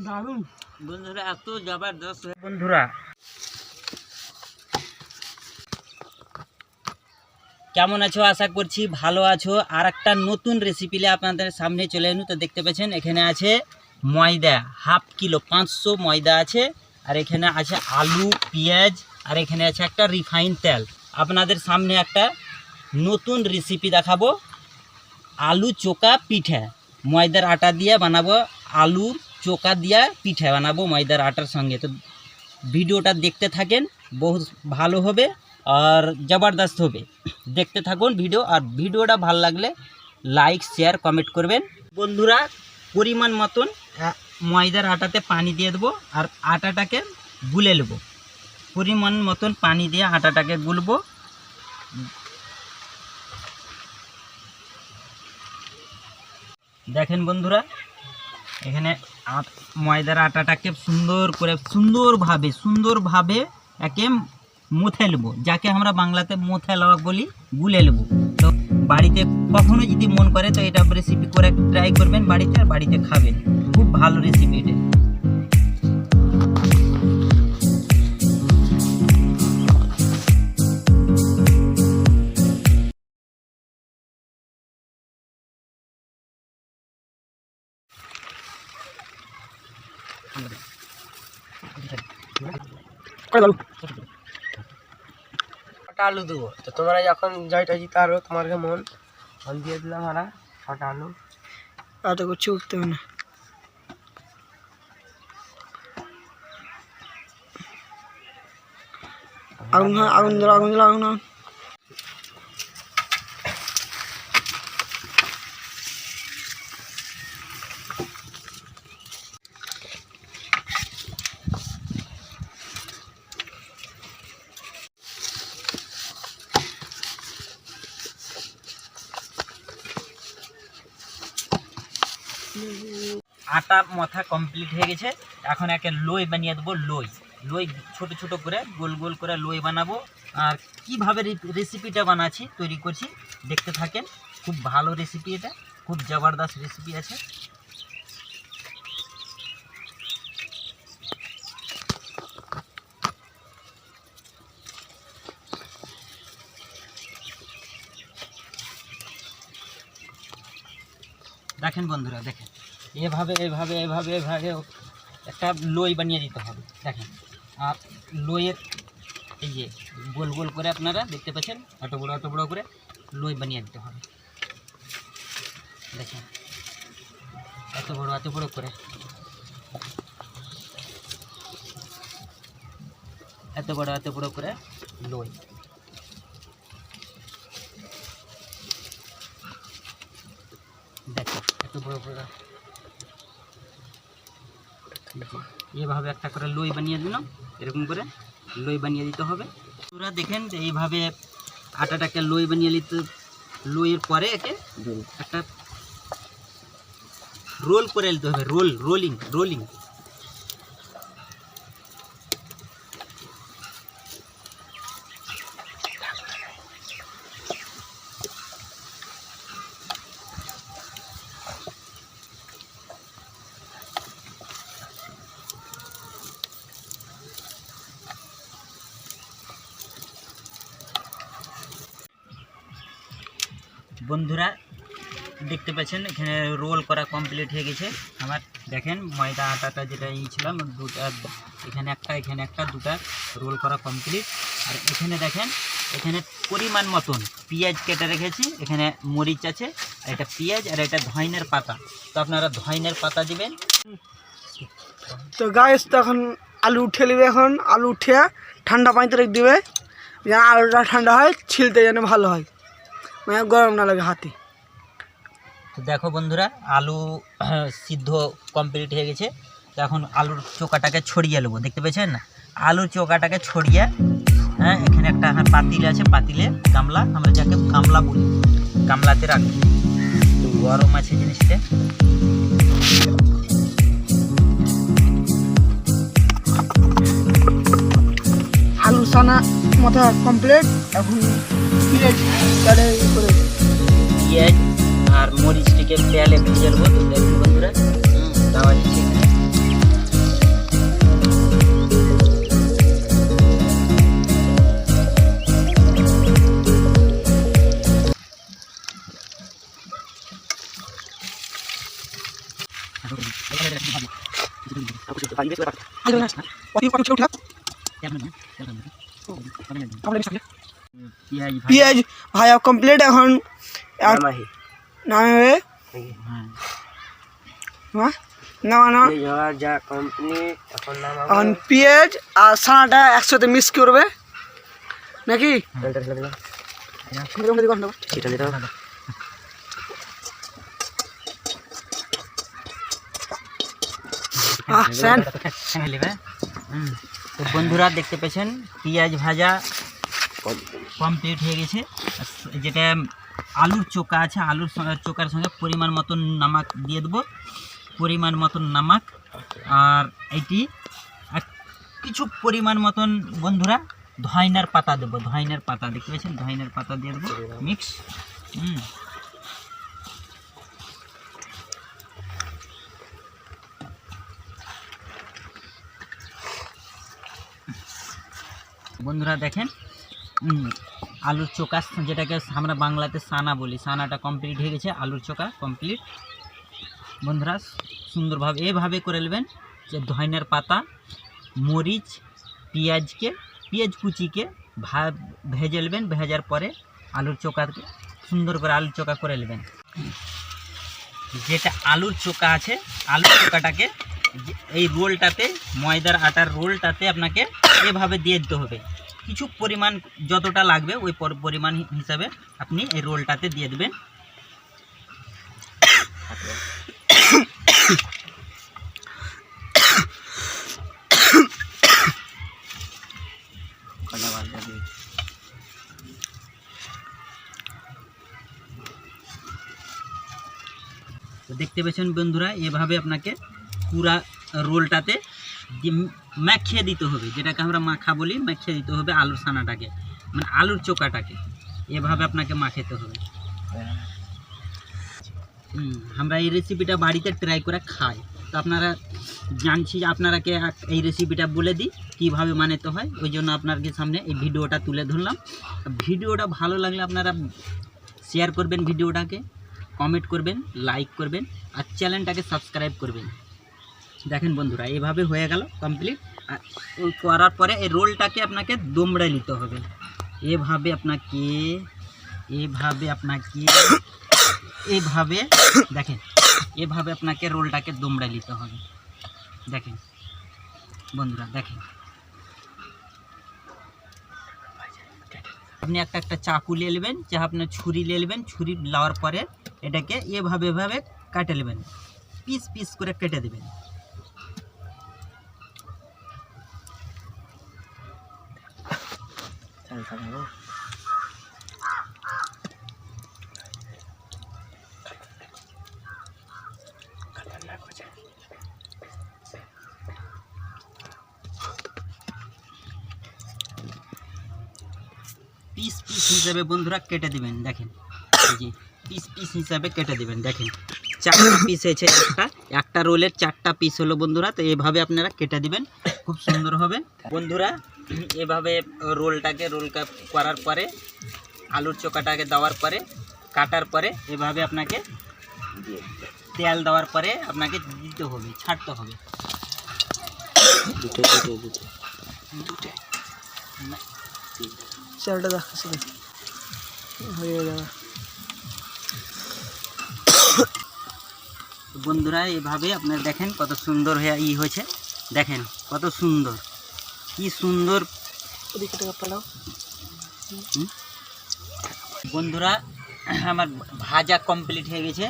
দারুণ বন্ধুরা, এত জবরদস্ত। বন্ধুরা কেমন আছো? আশা করছি ভালো আছো। আর একটা নতুন রেসিপি নিয়ে আপনাদের সামনে চলে এলুম। তো দেখতে পাচ্ছেন এখানে আছে ময়দা, হাফ কিলো 500 ময়দা আছে। আর এখানে আছে আলু, পেঁয়াজ, আর এখানে আছে একটা রিফাইন তেল। আপনাদের সামনে একটা নতুন রেসিপি দেখাবো, আলু চোকা পিঠা। ময়দার আটা দিয়ে বানাবো, আলুর চোকা দিয়ে পিঠা বানাবো ময়দার আটার সঙ্গে। তো ভিডিওটা দেখতে থাকেন, বহুত ভালো হবে আর জবরদস্ত হবে। দেখতে থাকুন ভিডিও। আর ভিডিওটা ভালো লাগলে লাইক, শেয়ার, কমেন্ট করবেন। বন্ধুরা পরিমাণ মতন ময়দার আটাতে পানি দিয়ে দেবো আর আটাটাকে গুলে নেব। পরিমাণ মতন পানি দিয়ে আটাটাকে গুলবো। দেখেন বন্ধুরা, এখানে ময়দার আটাটাকে সুন্দরভাবে একে মুথে নেব, যাকে আমরা বাংলাতে মুথে লওয়া বলি, গুলে নেব। তো বাড়িতে কখনো যদি মন করে তো এটা রেসিপি করে ট্রাই করবেন বাড়িতে, আর বাড়িতে খাবেন। খুব ভালো রেসিপি এটা। আলু দেবো। তো তোমরা যখন জয়টা জিতারো তোমার মন ফল দিয়ে দিলাম। আমরা 6টা আলু এত করছি, উঠতে হবে না। আগুন আটা মাথা কমপ্লিট হয়ে গেছে। এখন একে লই বানিয়ে দেবো। লই ছোট ছোট করে গোল গোল করে লই বানাবো। আর কিভাবে রেসিপিটা বানাচ্ছি, তৈরি করছি, দেখতে থাকেন। খুব ভালো রেসিপি এটা, খুব জবরদস্ত রেসিপি আছে। দেখেন বন্ধুরা, দেখেন এভাবে একটা লই বানিয়ে দিতে হবে। দেখেন, আর লইয়ের এই যে গোল গোল করে আপনারা দেখতে পাচ্ছেন, এত বড় করে লই বানিয়ে দিতে হবে। দেখেন এত বড় করে, এত বড় করে লই। দেখো এত বড় করে এইভাবে একটা করে লই বানিয়ে দিলাম। এরকম করে লই বানিয়ে দিতে হবে। তোরা দেখেন যে এইভাবে আটাটাকে লই বানিয়ে নিতে, লইয়ের পরে একে একটা রোল করে নিতে হবে। রোলিং। বন্ধুরা দেখতে পাচ্ছেন এখানে রোল করা কমপ্লিট হয়ে গেছে আমার। দেখেন ময়দা আটাটা যেটা ছিলাম, দুটা এখানে একটা দুটা রোল করা কমপ্লিট। আর এখানে দেখেন, এখানে পরিমাণ মতন পেঁয়াজ কেটে রেখেছি। এখানে মরিচ আছে, এটা পেঁয়াজ, আর এটা ধইনের পাতা। তো আপনারা ধইনের পাতা দিবেন। তো গাইস তখন আলু উঠে নেবে। এখন আলু উঠে ঠান্ডা পানিতে রেখে দিবে, যেন আলুটা ঠান্ডা হয়, ছিলতে যেন ভালো হয়, মানে গরম না লাগে হাতে। তো দেখো বন্ধুরা, আলু সিদ্ধ কমপ্লিট হয়ে গেছে। তো এখন আলুর চোকাটাকে ছড়িয়ে নেবো। দেখতে পেয়েছেন না, আলুর চোকাটাকে ছড়িয়ে, হ্যাঁ এখানে একটা পাতিল আছে, পাতিলে গামলা, আমরা যাকে গামলা বলি, গামলাতে রাখবো। তো গরম আছে জিনিসটা। আলু সানা মাথা কমপ্লিট। এখন পেঁয়াজ আর মরিচটিকে তেলে ভেজে নেবো। তো দেখুন বন্ধুরা, দেওয়া দিচ্ছি এখানে। পেঁয়াজ ভাজা কমপ্লিট। এখন নামে এখন পেঁয়াজ আর ছানাটা একসাথে মিক্স করবে নাকি? তো বন্ধুরা দেখতে পেয়েছেন পেঁয়াজ ভাজা কমপ্লিট হয়ে গেছে। যেটা আলুর চোকা আছে, আলুর চোকার সঙ্গে পরিমাণ মতন নামাক দিয়ে দেবো, পরিমাণ মতন নামাক। আর এইটি কিছু পরিমাণ মতন বন্ধুরা ধইনার পাতা দেবো, ধইনার পাতা দেখতে পেয়েছেন, ধইনার পাতা দিয়ে দেবো মিক্স। বন্ধুরা দেখেন আলুর চোকা, যেটাকে আমরা বাংলাতে সানা বলি, সানাটা কমপ্লিট হয়ে গেছে, আলুর চোকা কমপ্লিট। বন্ধুরা সুন্দরভাবে এভাবে করে নেবেন যে ধইনার পাতা, মরিচ, পেঁয়াজ কুচিকে ভেজে নেবেন। ভেজার পরে আলুর চোকাকে সুন্দর করে আলুর চোকা করে নেবেন। যেটা আলুর চোকা আছে, আলুর চোকাটাকে এই রোলটাতে, ময়দার আটার রোলটাতে আপনাকে এভাবে দিয়ে দিতে হবে। কিছু পরিমাণ যতটা লাগবে ওই পরিমাণ হিসাবে আপনি এই রোলটাতে দিয়ে দেবেন। দেখতে পেয়েছেন বন্ধুরা, এভাবে আপনাকে পুরা রোলটাতে মাখিয়ে দিতে হবে, যেটাকে আমরা মাখা বলি, মাখিয়ে দিতে হবে আলুর ছানাটাকে, মানে আলুর চোকাটাকে এভাবে আপনাকে মাখাতে হবে। আমরা এই রেসিপিটা বাড়িতে ট্রাই করে খাই, তো আপনারা জানছি যে আপনারাকে এই রেসিপিটা বলে দিই কীভাবে বানাতে হয়, ওই জন্য আপনাদের সামনে এই ভিডিওটা তুলে ধরলাম। ভিডিওটা ভালো লাগলে আপনারা শেয়ার করবেন, ভিডিওটাকে কমেন্ট করবেন, লাইক করবেন আর চ্যানেলটাকে সাবস্ক্রাইব করবেন। দেখেন বন্ধুরা এভাবে হয়ে গেল কমপ্লিট। আর ওই করার পরে এই রোলটাকে আপনাকে দমড়ে নিতে হবে, এভাবে দেখেন, এভাবে আপনাকে রোলটাকে দমড়ে নিতে হবে। দেখেন বন্ধুরা, দেখেন আপনি একটা চাকু নিয়ে নেবেন, যা আপনার ছুরি নিয়ে নেবেন, ছুরি নেওয়ার পরে এটাকে এভাবে কেটে নেবেন, পিস পিস করে কেটে দেবেন। পিস পিস হিসাবে বন্ধুরা কেটে দিবেন। দেখেন এই যে পিস পিস হিসাবে কেটে দিবেন। দেখেন 4টা পিস হয়েছে, একটা রোলের 4টা পিস হলো বন্ধুরা। তো এভাবে আপনারা কেটে দিবেন, খুব সুন্দর হবে বন্ধুরা। এভাবে রোলটাকে করার পরে আলুর চোকাটাকে দেওয়ার পরে কাটার পরে এভাবে আপনাকে তেল দেওয়ার পরে আপনাকে দিতে হবে, ছাড়তে হবে। চালটা দেখাচ্ছি হয়ে যাবে বন্ধুরা। এভাবে আপনার দেখেন কত সুন্দর হয়ে হয়েছে, দেখেন কত সুন্দর, কি সুন্দর বন্ধুরা। আমার ভাজা কমপ্লিট হয়ে গেছে,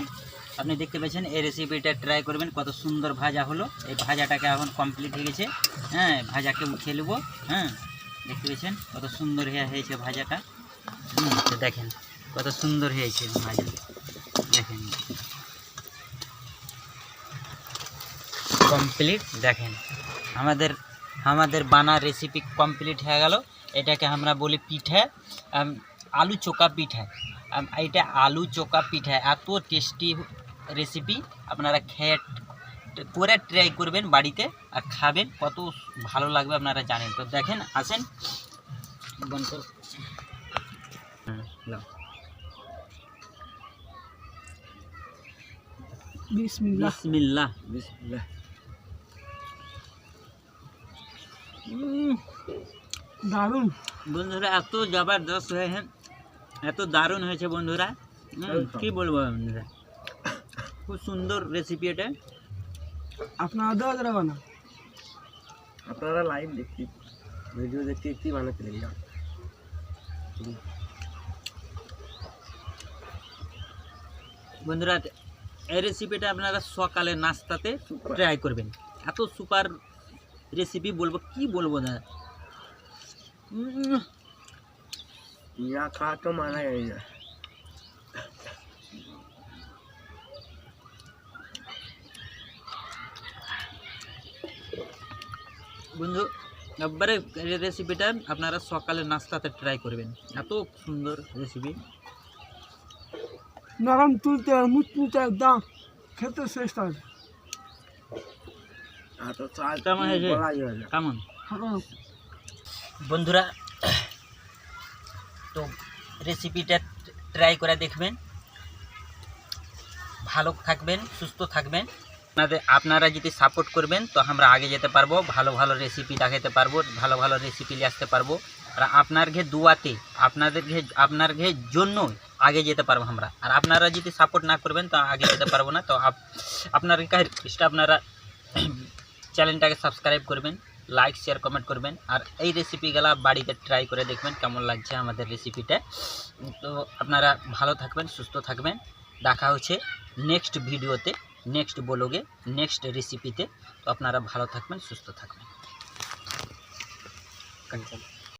আপনি দেখতে পেয়েছেন। এই রেসিপিটা ট্রাই করবেন, কত সুন্দর ভাজা হলো। এই ভাজাটাকে এখন কমপ্লিট হয়ে গেছে, হ্যাঁ ভাজাকে উঠিয়ে নেবো। হ্যাঁ দেখতে পেয়েছেন কত সুন্দর হয়েছে ভাজাটা। তো দেখেন কত সুন্দর হয়েছে ভাজা, দেখেন কমপ্লিট। দেখেন আমাদের বানা রেসিপি কমপ্লিট হয়ে গেল। এটাকে আমরা বলি পিঠে, আলু চোকা পিঠে। এইটা আলু চোকা পিঠে এত টেস্টি রেসিপি, আপনারা খেয়ে করে ট্রাই করবেন বাড়িতে আর খাবেন, কত ভালো লাগবে আপনারা জানেন। তো দেখেন আসেন বন্ধু, বিসমিল্লাহ। দারুণ। বন্ধুরা এত জবরদস্ত হয়েছে, এত দারুণ হয়েছে বন্ধুরা, কি বলবো বন্ধুরা, খুব সুন্দর রেসিপি এটা। আপনারা দেওয়া যাবে না, আপনারা লাইভ দেখতে ভিডিও দেখতে কি বানাতে লেগে বন্ধুরা এই রেসিপিটা আপনারা সকালে নাস্তাতে ট্রাই করবেন, এত সুপার রেসিপি বলবো কি বলবো না। ইয়া খা তো মানা যায় না। বন্ধু একবারে এই রেসিপিটা আপনারা সকালে নাস্তাতে ট্রাই করবেন, এত সুন্দর রেসিপি। নরম তুলতে মুচমুচে একদম, খেতে শ্রেষ্ঠ হবে। আর তো চাল কেমন হয়েছে? বলা যায় না। কেমন ভালো। বন্ধুরা তো রেসিপিটা ট্রাই করে দেখবেন, ভালো থাকবেন, সুস্থ থাকবেন। আপনারা যদি সাপোর্ট করবেন তো আমরা আগে যেতে পারবো, ভালো ভালো রেসিপি দেখাতে পারবো, ভালো ভালো রেসিপি নিয়ে আসতে পারবো। আর আপনার ঘে দুয়াতে আপনার ঘে জন্য আগে যেতে পারবো আমরা। আর আপনারা যদি সাপোর্ট না করবেন তো আগে যেতে পারবো না। তো আপনার কাছে আপনারা চ্যানেলটাকে সাবস্ক্রাইব করবেন, লাইক শেয়ার কমেন্ট করবেন। আর এই রেসিপিগুলা বাড়িতে ট্রাই করে দেখবেন কেমন লাগছে আমাদের রেসিপিটা। তো আপনারা ভালো থাকবেন, সুস্থ থাকবেন। দেখা হচ্ছে নেক্সট ভিডিওতে, নেক্সট ব্লগে, নেক্সট রেসিপিতে। তো আপনারা ভালো থাকবেন, সুস্থ থাকবেন।